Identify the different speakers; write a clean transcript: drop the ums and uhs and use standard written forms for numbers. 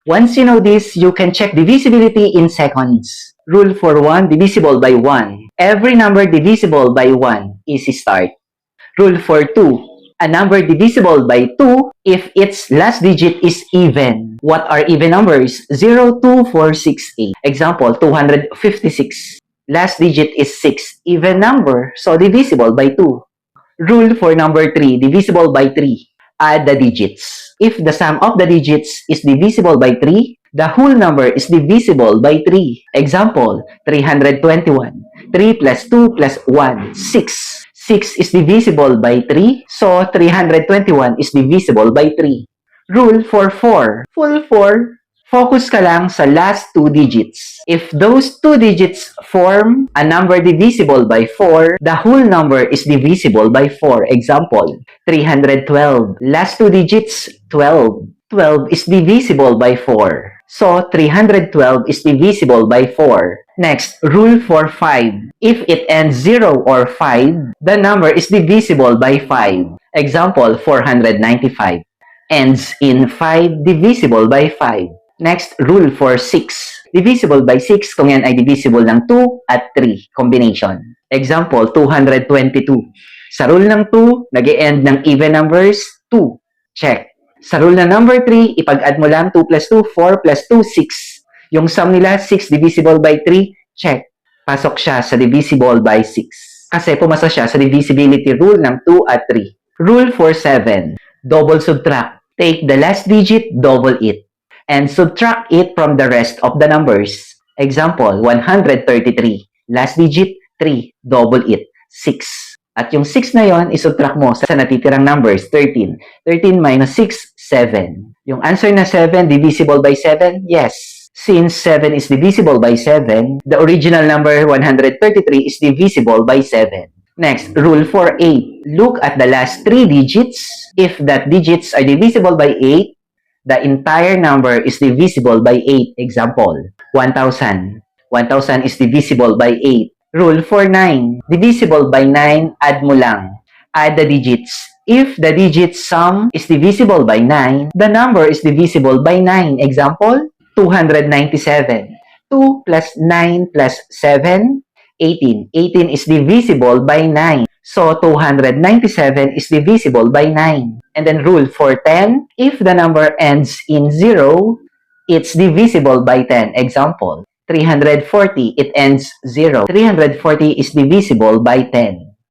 Speaker 1: Once you know this, you can check divisibility in seconds. Rule for 1 divisible by 1. Every number divisible by 1 is start. Rule for 2. A number divisible by 2 if its last digit is even. What are even numbers? 0, 2, 4, 6, 8. Example, 256. Last digit is 6. Even number, so divisible by 2. Rule for number 3, divisible by 3. Add the digits. If the sum of the digits is divisible by 3, the whole number is divisible by 3. Example, 321. 3 plus 2 plus 1, 6. 6 is divisible by 3, so 321 is divisible by 3. Rule for 4. Full 4. Focus ka lang sa last 2 digits. If those 2 digits form a number divisible by 4, the whole number is divisible by 4. Example, 312. Last 2 digits, 12. 12 is divisible by 4. So, 312 is divisible by 4. Next, rule for 5. If it ends 0 or 5, the number is divisible by 5. Example, 495. Ends in 5, divisible by 5. Next, rule for 6. Divisible by 6 kung yan ay divisible ng 2 at 3 combination. Example, 222. Sa rule ng 2, nag-e-end ng even numbers, 2. Check. Sa rule ng number 3, ipag-add mo lang 2 plus 2, 4 plus 2, 6. Yung sum nila, 6 divisible by 3, check. Pasok siya sa divisible by 6. Kasi pumasa siya sa divisibility rule ng 2 at 3. Rule for 7. Double subtract. Take the last digit, double it, and subtract it from the rest of the numbers. Example, 133. Last digit, 3. Double it, 6. At yung 6 na yon, isubtract mo sa natitirang numbers, 13. 13 minus 6, 7. Yung answer na 7, divisible by 7? Yes. Since 7 is divisible by 7, the original number 133 is divisible by 7. Next, rule for 8. Look at the last 3 digits. If that digits are divisible by 8, the entire number is divisible by 8. Example, 1,000. 1,000 is divisible by 8. Rule for 9. Divisible by 9, add mo lang. Add the digits. If the digit sum is divisible by 9, the number is divisible by 9. Example, 297. 2 plus 9 plus 7, 18. 18 is divisible by 9. So, 297 is divisible by 9. And then rule for 10, if the number ends in 0, it's divisible by 10. Example, 340, it ends 0. 340 is divisible by 10.